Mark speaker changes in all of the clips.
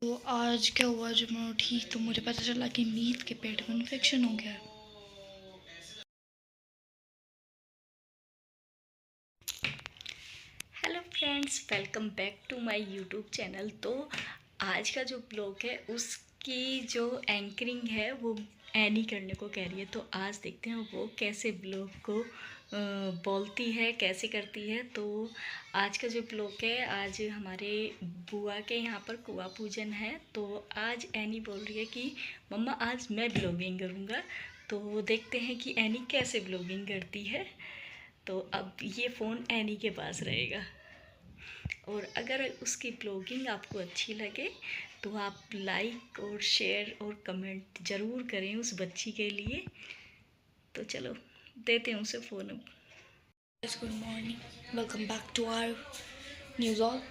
Speaker 1: तो आज क्या हुआ, जब मैं उठी तो मुझे पता चला कि मीत के पेट में इन्फेक्शन हो गया।
Speaker 2: Hello friends, welcome back to my YouTube channel. तो आज का जो ब्लॉग है उसकी जो एंकरिंग है वो एनी करने को कह रही है। तो आज देखते हैं वो कैसे ब्लॉग को बोलती है, कैसे करती है। तो आज का जो ब्लॉग है, आज हमारे बुआ के यहाँ पर कुआं पूजन है। तो आज एनी बोल रही है कि मम्मा आज मैं ब्लॉगिंग करूँगा। तो देखते हैं कि एनी कैसे ब्लॉगिंग करती है। तो अब ये फ़ोन एनी के पास रहेगा, और अगर उसकी ब्लॉगिंग आपको अच्छी लगे तो आप लाइक और शेयर और कमेंट ज़रूर करें उस बच्ची के लिए। तो चलो देते हैं उसे फ़ोन अब।
Speaker 1: Good morning, welcome back to our new vlog.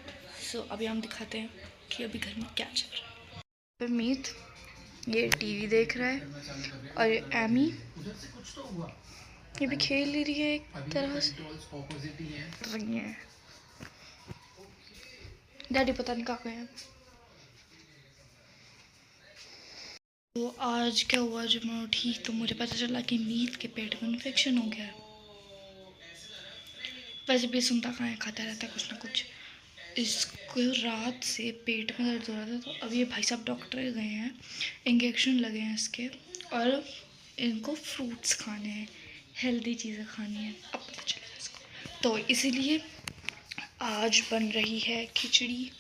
Speaker 1: So अभी हम दिखाते हैं कि अभी घर में क्या चल रहा है। फिर मीत ये टीवी देख रहा है और ये एमी ये भी खेल ही रही है एक तरह से। रही है डैडी पता नहीं कहाँ गए हैं। तो आज क्या हुआ, जब मैं उठी तो मुझे पता चला कि मीत के पेट में इन्फेक्शन हो गया है। वैसे भी सुनता कहाँ है, खाता रहता है कुछ ना कुछ। इसको रात से पेट में दर्द हो रहा था, तो अब ये भाई साहब डॉक्टर गए हैं, इंजेक्शन लगे हैं इसके, और इनको फ्रूट्स खाने हैं, हेल्दी चीज़ें खानी है, अब पता चलेगा इसको। तो इसीलिए आज बन रही है खिचड़ी,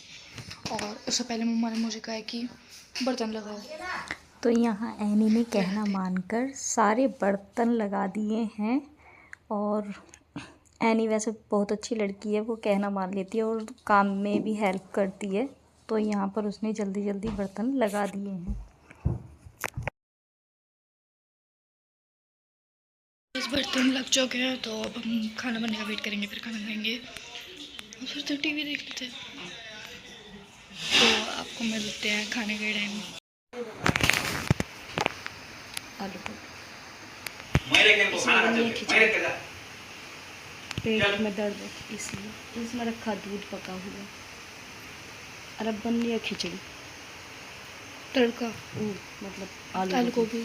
Speaker 1: और उससे पहले मम्मा ने मुझे कहा है कि बर्तन लगाओ।
Speaker 2: तो यहाँ एनी ने कहना मानकर सारे बर्तन लगा दिए हैं। और एनी वैसे बहुत अच्छी लड़की है, वो कहना मान लेती है और काम में भी हेल्प करती है। तो यहाँ पर उसने जल्दी जल्दी बर्तन लगा दिए हैं।
Speaker 1: बस बर्तन लग चुके हैं, तो अब हम खाना बनने का वेट करेंगे, फिर खाना खाएंगे और फिर तो टीवी देख लेते हैं। तो आपको मिलते हैं खाने के टाइम।
Speaker 2: आलू
Speaker 1: खिचड़ी
Speaker 2: पेट में दर्द है इसलिए इसमें रखा दूध पका हुआ। और अब बन लिया खिचड़ी,
Speaker 1: तड़का
Speaker 2: मतलब
Speaker 1: आलू गोभी।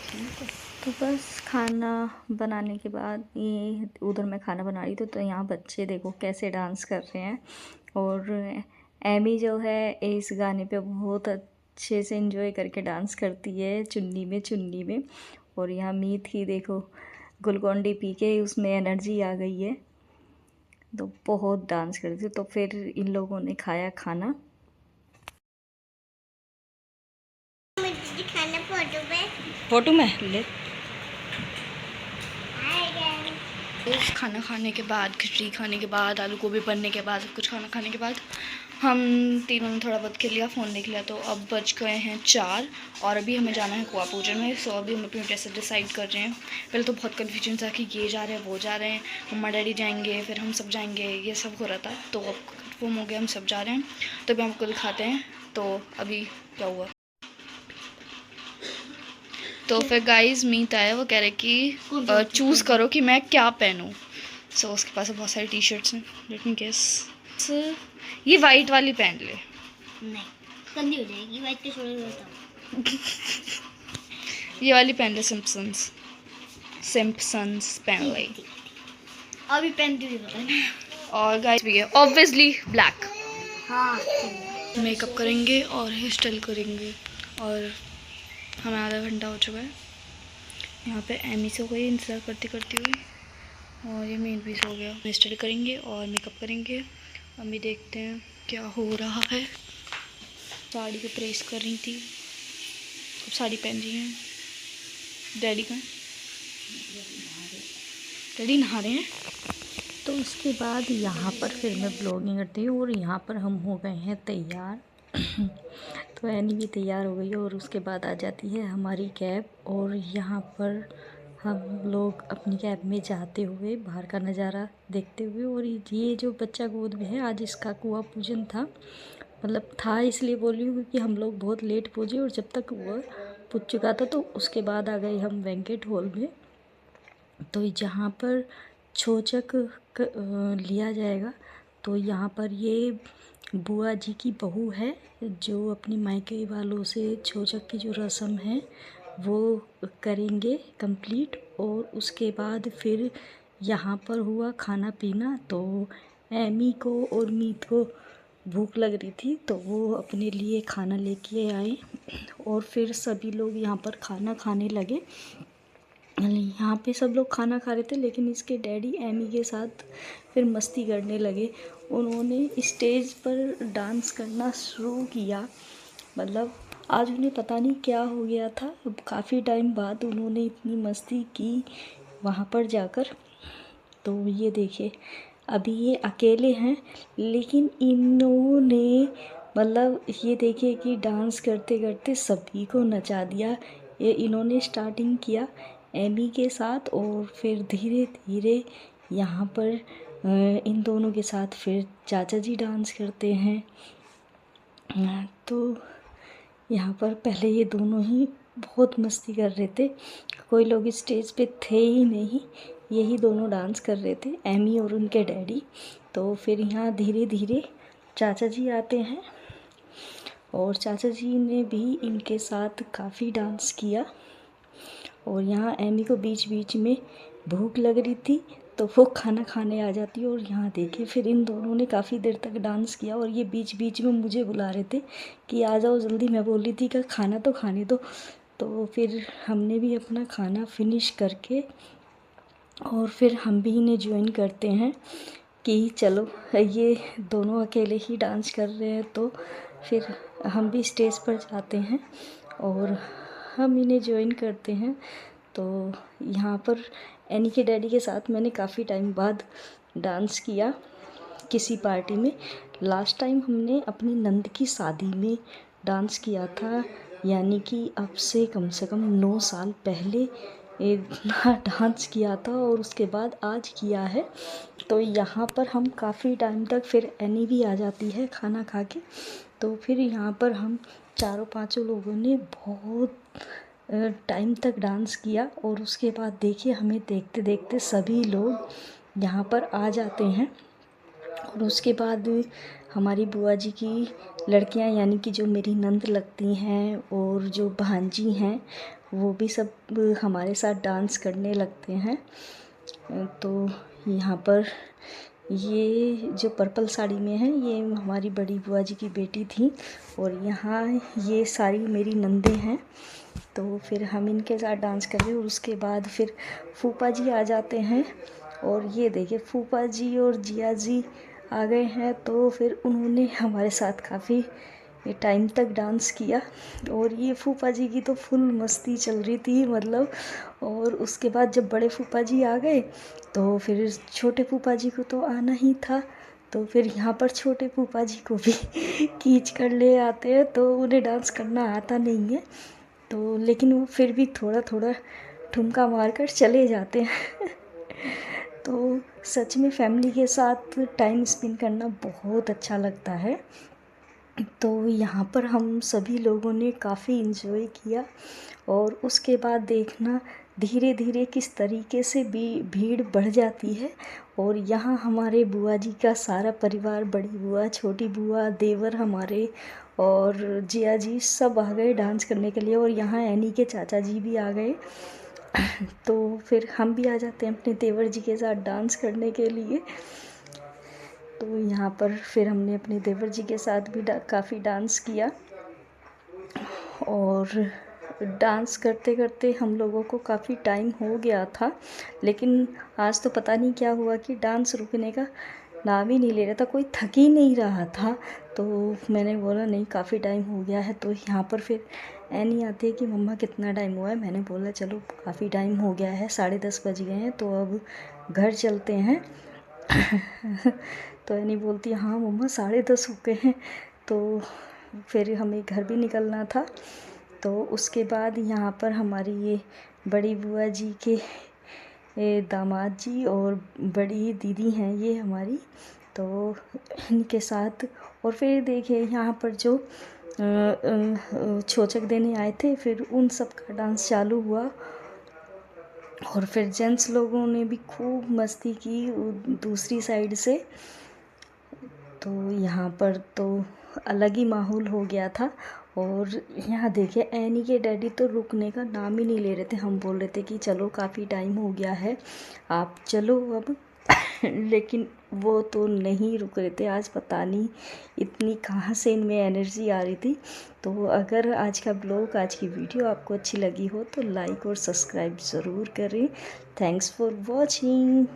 Speaker 2: ठीक है। तो बस खाना बनाने के बाद ये उधर मैं खाना बना रही थी, तो यहाँ बच्चे देखो कैसे डांस कर रहे हैं। और एमी जो है इस गाने पे बहुत अच्छे से एंजॉय करके डांस करती है, चुन्नी में चुन्नी में। और यहाँ मीत ही देखो ग्लूकोन डी पी के उसमें एनर्जी आ गई है, तो बहुत डांस कर रही थी। तो फिर इन लोगों ने खाया खाना। फोटो में ले।
Speaker 1: खाना खाने के बाद, खिचड़ी खाने के बाद, आलू गोभी बनने के बाद, सब कुछ खाना खाने के बाद हम तीनों ने थोड़ा बहुत खेल लिया, फ़ोन देख लिया। तो अब बज गए हैं 4 और अभी हमें जाना है कुआं पूजन में। सो अभी हम अपनी ड्रेसेस डिसाइड कर रहे हैं। पहले तो बहुत कन्फ्यूजन था कि ये जा रहे हैं, वो जा रहे हैं, मम्मा डैडी जाएंगे, फिर हम सब जाएंगे, ये सब हो रहा था। तो अब कन्फर्म हो गया, हम सब जा रहे हैं। तो अभी हमको दिखाते हैं तो अभी क्या हुआ। तो फिर गाइस मीत आया, वो कह रहे कि चूज़ करो कि मैं क्या पहनूं। सो उसके पास बहुत सारी टी शर्ट्स हैं, लेट मी गेस। ये वाइट वाली पहन ले।
Speaker 3: नहीं, गंदी हो जाएगी, वाइट के छोड़ देता हूँ।
Speaker 1: ये वाली पहन ले, सिम्पसन्स पहन ले।
Speaker 3: अभी पहनती हुई पता नहीं।
Speaker 1: और गाइस भी है ऑब्वियसली ब्लैक।
Speaker 3: हाँ,
Speaker 1: मेकअप करेंगे और हेयर स्टाइल करेंगे, और हमें आधा घंटा हो चुका है यहाँ पे। एमी सो गई इंतज़ार करती करती हुई, और ये मीन भी सो गया। हेयर स्टाइल करेंगे और मेकअप करेंगे। अभी देखते हैं क्या हो रहा है। साड़ी को प्रेस कर रही थी, अब साड़ी पहन रही हैं। डैडी कहाँ? डैडी नहा रहे हैं।
Speaker 2: तो उसके बाद यहाँ पर फिर मैं ब्लॉगिंग करती हूँ, और यहाँ पर हम हो गए हैं तैयार। तो एनी भी तैयार हो गई है, और उसके बाद आ जाती है हमारी कैब। और यहाँ पर हम लोग अपनी कैब में जाते हुए बाहर का नज़ारा देखते हुए, और ये जो बच्चा गोद में है, आज इसका कुआं पूजन था। मतलब था इसलिए बोल रही हूँ क्योंकि हम लोग बहुत लेट पहुँचे, और जब तक वह पूज चुका था तो उसके बाद आ गए हम बैंकेट हॉल में। तो जहाँ पर छोचक लिया जाएगा, तो यहाँ पर ये बुआ जी की बहू है जो अपनी मायके वालों से छोचक की जो रस्म है वो करेंगे कंप्लीट। और उसके बाद फिर यहाँ पर हुआ खाना पीना। तो एमी को और मीत को भूख लग रही थी तो वो अपने लिए खाना लेके आए और फिर सभी लोग यहाँ पर खाना खाने लगे। यहाँ पे सब लोग खाना खा रहे थे लेकिन इसके डैडी एमी के साथ फिर मस्ती करने लगे। उन्होंने स्टेज पर डांस करना शुरू किया। मतलब आज उन्हें पता नहीं क्या हो गया था, काफ़ी टाइम बाद उन्होंने इतनी मस्ती की वहाँ पर जाकर। तो ये देखिए अभी ये अकेले हैं लेकिन इन्होंने मतलब ये देखिए कि डांस करते करते सभी को नचा दिया। ये इन्होंने स्टार्टिंग किया एमी के साथ और फिर धीरे धीरे यहाँ पर इन दोनों के साथ फिर चाचा जी डांस करते हैं। तो यहाँ पर पहले ये दोनों ही बहुत मस्ती कर रहे थे, कोई लोग स्टेज पे थे ही नहीं, यही दोनों डांस कर रहे थे एमी और उनके डैडी। तो फिर यहाँ धीरे धीरे चाचा जी आते हैं और चाचा जी ने भी इनके साथ काफ़ी डांस किया। और यहाँ एमी को बीच बीच में भूख लग रही थी तो वो खाना खाने आ जाती है। और यहाँ देखिए फिर इन दोनों ने काफ़ी देर तक डांस किया और ये बीच बीच में मुझे बुला रहे थे कि आ जाओ जल्दी। मैं बोल रही थी कि खाना तो खाने दो। तो फिर हमने भी अपना खाना फिनिश करके और फिर हम भी इन्हें ज्वाइन करते हैं कि चलो ये दोनों अकेले ही डांस कर रहे हैं तो फिर हम भी स्टेज पर जाते हैं और हम इन्हें ज्वाइन करते हैं। तो यहाँ पर एनी के डैडी के साथ मैंने काफ़ी टाइम बाद डांस किया किसी पार्टी में। लास्ट टाइम हमने अपनी नंद की शादी में डांस किया था, यानी कि अब से कम 9 साल पहले इतना डांस किया था और उसके बाद आज किया है। तो यहाँ पर हम काफ़ी टाइम तक फिर एनी भी आ जाती है खाना खा के। तो फिर यहाँ पर हम चारों पांचों लोगों ने बहुत टाइम तक डांस किया और उसके बाद देखिए हमें देखते देखते सभी लोग यहाँ पर आ जाते हैं। और उसके बाद हमारी बुआ जी की लड़कियाँ यानी कि जो मेरी नंद लगती हैं और जो भांजी हैं वो भी सब हमारे साथ डांस करने लगते हैं। तो यहाँ पर ये जो पर्पल साड़ी में है ये हमारी बड़ी बुआ जी की बेटी थी और यहाँ ये सारी मेरी नंदे हैं। तो फिर हम इनके साथ डांस कर रहे हैं और उसके बाद फिर फूफा जी आ जाते हैं। और ये देखिए फूफा जी और जिया जी आ गए हैं तो फिर उन्होंने हमारे साथ काफ़ी टाइम तक डांस किया। और ये फूफा जी की तो फुल मस्ती चल रही थी मतलब। और उसके बाद जब बड़े फूफा जी आ गए तो फिर छोटे फूफा जी को तो आना ही था। तो फिर यहाँ पर छोटे फूफा जी को भी खींच कर ले आते हैं। तो उन्हें डांस करना आता नहीं है तो लेकिन वो फिर भी थोड़ा थोड़ा ठुमका मार कर चले जाते हैं। तो सच में फैमिली के साथ टाइम स्पेंड करना बहुत अच्छा लगता है। तो यहाँ पर हम सभी लोगों ने काफ़ी इन्जॉय किया। और उसके बाद देखना धीरे धीरे किस तरीके से भीड़ बढ़ जाती है। और यहाँ हमारे बुआ जी का सारा परिवार, बड़ी बुआ, छोटी बुआ, देवर हमारे और जिया जी सब आ गए डांस करने के लिए। और यहाँ एनी के चाचा जी भी आ गए। तो फिर हम भी आ जाते हैं अपने देवर जी के साथ डांस करने के लिए। तो यहाँ पर फिर हमने अपने देवर जी के साथ भी काफ़ी डांस किया। और डांस करते करते हम लोगों को काफ़ी टाइम हो गया था लेकिन आज तो पता नहीं क्या हुआ कि डांस रुकने का नाम ही नहीं ले रहा था, कोई थक ही नहीं रहा था। तो मैंने बोला नहीं काफ़ी टाइम हो गया है। तो यहाँ पर फिर एनी आती है कि मम्मा कितना टाइम हुआ है। मैंने बोला चलो काफ़ी टाइम हो गया है, 10:30 बज गए हैं तो अब घर चलते हैं। तो एनी बोलती है हाँ मम्मा 10:30 हो गए हैं। तो फिर हमें घर भी निकलना था। तो उसके बाद यहाँ पर हमारी ये बड़ी बुआ जी के दामाद जी और बड़ी दीदी हैं ये हमारी, तो इनके साथ। और फिर देखिए यहाँ पर जो छोचक देने आए थे फिर उन सब का डांस चालू हुआ। और फिर जेंट्स लोगों ने भी खूब मस्ती की दूसरी साइड से। तो यहाँ पर तो अलग ही माहौल हो गया था। और यहाँ देखिए एनी के डैडी तो रुकने का नाम ही नहीं ले रहे थे। हम बोल रहे थे कि चलो काफ़ी टाइम हो गया है, आप चलो अब लेकिन वो तो नहीं रुक रहे थे। आज पता नहीं इतनी कहाँ से इनमें एनर्जी आ रही थी। तो अगर आज का ब्लॉग, आज की वीडियो आपको अच्छी लगी हो तो लाइक और सब्सक्राइब ज़रूर करें। Thanks for watching.